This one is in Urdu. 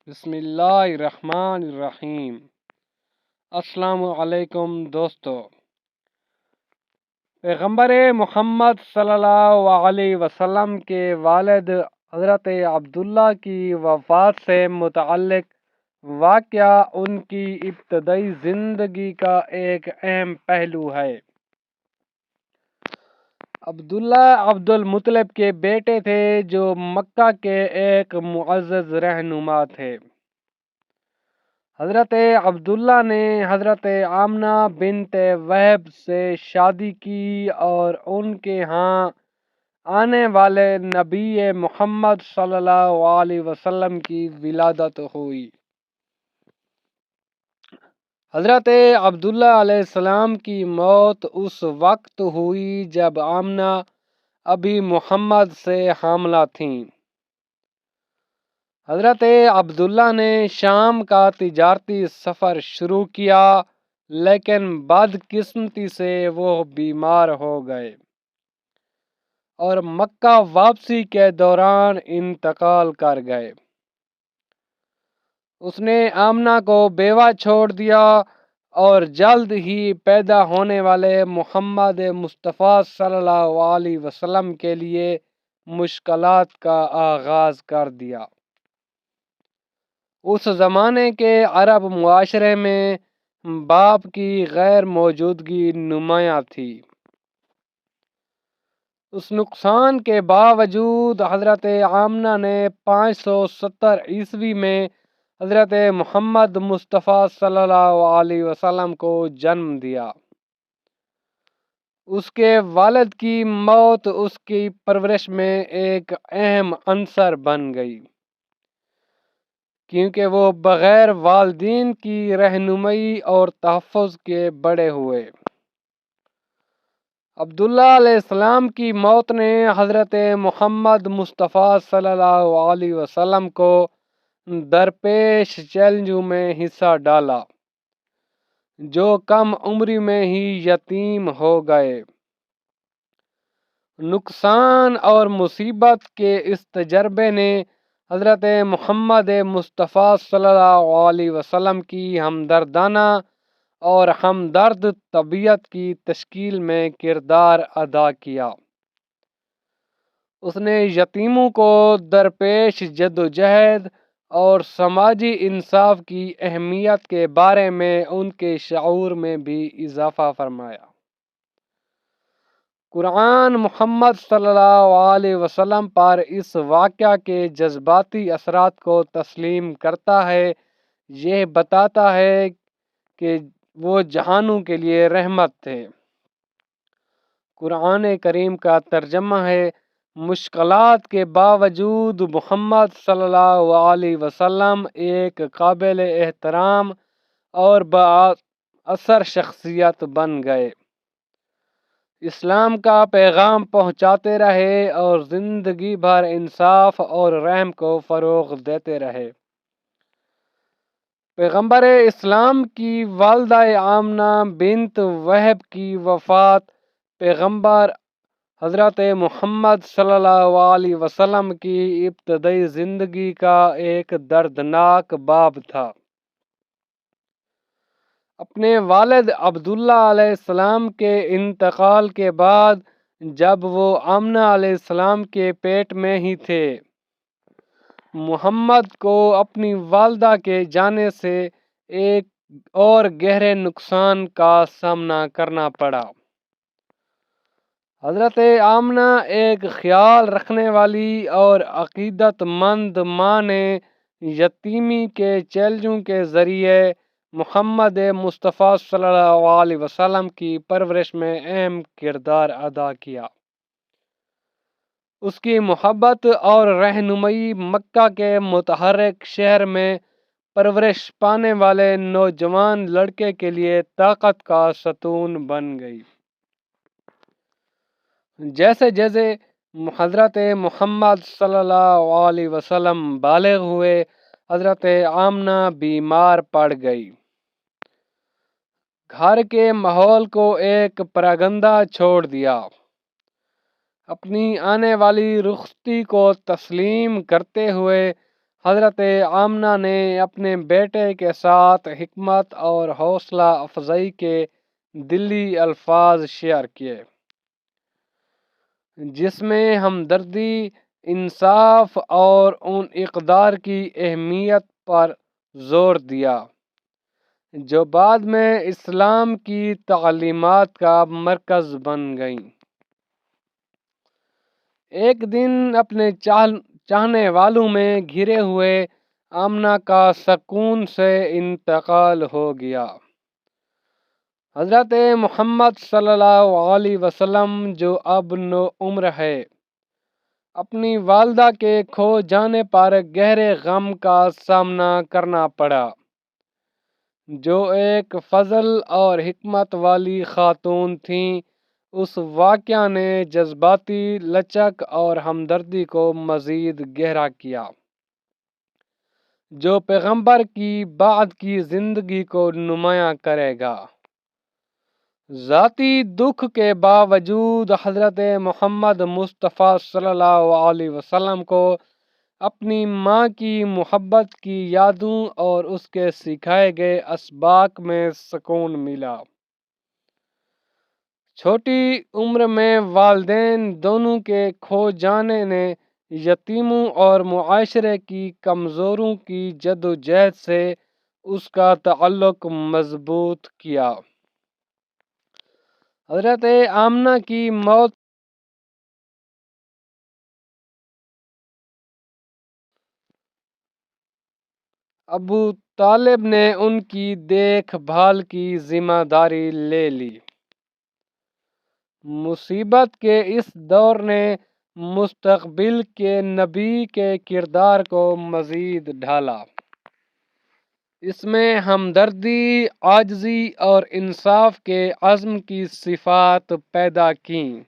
بسم اللہ الرحمن الرحیم۔ السلام علیکم دوستو۔ پیغمبر محمد صلی اللہ علیہ وسلم کے والد حضرت عبداللہ کی وفات سے متعلق واقعہ ان کی ابتدائی زندگی کا ایک اہم پہلو ہے۔ عبداللہ عبد المطلب کے بیٹے تھے جو مکہ کے ایک معزز رہنما تھے۔ حضرت عبداللہ نے حضرت آمنہ بنت وہب سے شادی کی اور ان کے ہاں آنے والے نبی محمد صلی اللہ علیہ وسلم کی ولادت ہوئی۔ حضرت عبداللہ علیہ السلام کی موت اس وقت ہوئی جب آمنہ ابھی محمد سے حاملہ تھیں۔ حضرت عبداللہ نے شام کا تجارتی سفر شروع کیا، لیکن بدقسمتی سے وہ بیمار ہو گئے اور مکہ واپسی کے دوران انتقال کر گئے۔ اس نے آمنہ کو بیوہ چھوڑ دیا اور جلد ہی پیدا ہونے والے محمد مصطفیٰ صلی اللہ علیہ وسلم کے لیے مشکلات کا آغاز کر دیا۔ اس زمانے کے عرب معاشرے میں باپ کی غیر موجودگی نمایاں تھی۔ اس نقصان کے باوجود حضرت آمنہ نے 570 عیسوی میں حضرت محمد مصطفیٰ صلی اللہ علیہ وسلم کو جنم دیا۔ اس کے والد کی موت اس کی پرورش میں ایک اہم عنصر بن گئی، کیونکہ وہ بغیر والدین کی رہنمائی اور تحفظ کے بڑے ہوئے۔ عبداللہ علیہ السلام کی موت نے حضرت محمد مصطفیٰ صلی اللہ علیہ وسلم کو درپیش چیلنجوں میں حصہ ڈالا، جو کم عمری میں ہی یتیم ہو گئے۔ نقصان اور مصیبت کے اس تجربے نے حضرت محمد مصطفیٰ صلی اللہ علیہ وسلم کی ہمدردانہ اور ہمدرد طبیعت کی تشکیل میں کردار ادا کیا۔ اس نے یتیموں کو درپیش جدوجہد اور سماجی انصاف کی اہمیت کے بارے میں ان کے شعور میں بھی اضافہ فرمایا۔ قرآن محمد صلی اللہ علیہ وسلم پر اس واقعہ کے جذباتی اثرات کو تسلیم کرتا ہے۔ یہ بتاتا ہے کہ وہ جہانوں کے لیے رحمت تھے۔ قرآن کریم کا ترجمہ ہے: مشکلات کے باوجود محمد صلی اللہ علیہ وسلم ایک قابل احترام اور بااثر شخصیت بن گئے، اسلام کا پیغام پہنچاتے رہے اور زندگی بھر انصاف اور رحم کو فروغ دیتے رہے۔ پیغمبر اسلام کی والدہ آمنہ بنت وہب کی وفات پیغمبر حضرت محمد صلی اللہ علیہ وسلم کی ابتدائی زندگی کا ایک دردناک باب تھا۔ اپنے والد عبداللہ علیہ السلام کے انتقال کے بعد، جب وہ آمنہ علیہ السلام کے پیٹ میں ہی تھے، محمد کو اپنی والدہ کے جانے سے ایک اور گہرے نقصان کا سامنا کرنا پڑا۔ حضرت آمنہ ایک خیال رکھنے والی اور عقیدت مند ماں نے یتیمی کے چیلنجوں کے ذریعے محمد مصطفیٰ صلی اللہ علیہ وسلم کی پرورش میں اہم کردار ادا کیا۔ اس کی محبت اور رہنمائی مکہ کے متحرک شہر میں پرورش پانے والے نوجوان لڑکے کے لیے طاقت کا ستون بن گئی۔ جیسے جیسے حضرت محمد صلی اللہ علیہ وسلم بالغ ہوئے، حضرت آمنہ بیمار پڑ گئی۔ گھر کے ماحول کو ایک پراگندہ چھوڑ دیا۔ اپنی آنے والی رخصتی کو تسلیم کرتے ہوئے حضرت آمنہ نے اپنے بیٹے کے ساتھ حکمت اور حوصلہ افزائی کے دلی الفاظ شیئر کیے، جس میں ہمدردی، انصاف اور ان اقدار کی اہمیت پر زور دیا جو بعد میں اسلام کی تعلیمات کا مرکز بن گئیں۔ ایک دن اپنے چاہنے والوں میں گھرے ہوئے آمنہ کا سکون سے انتقال ہو گیا۔ حضرت محمد صلی اللہ علیہ وسلم جو اب نو عمر ہے، اپنی والدہ کے کھو جانے پر گہرے غم کا سامنا کرنا پڑا، جو ایک فضل اور حکمت والی خاتون تھیں۔ اس واقعہ نے جذباتی لچک اور ہمدردی کو مزید گہرا کیا، جو پیغمبر کی بعد کی زندگی کو نمایاں کرے گا۔ ذاتی دکھ کے باوجود حضرت محمد مصطفیٰ صلی اللہ علیہ وسلم کو اپنی ماں کی محبت کی یادوں اور اس کے سکھائے گئے اسباق میں سکون ملا۔ چھوٹی عمر میں والدین دونوں کے کھو جانے نے یتیموں اور معاشرے کی کمزوروں کی جدوجہد سے اس کا تعلق مضبوط کیا۔ حضرت آمنہ کی موت ابو طالب نے ان کی دیکھ بھال کی ذمہ داری لے لی۔ مصیبت کے اس دور نے مستقبل کے نبی کے کردار کو مزید ڈھالا۔ اس میں ہمدردی، عاجزی اور انصاف کے عزم کی صفات پیدا کیں۔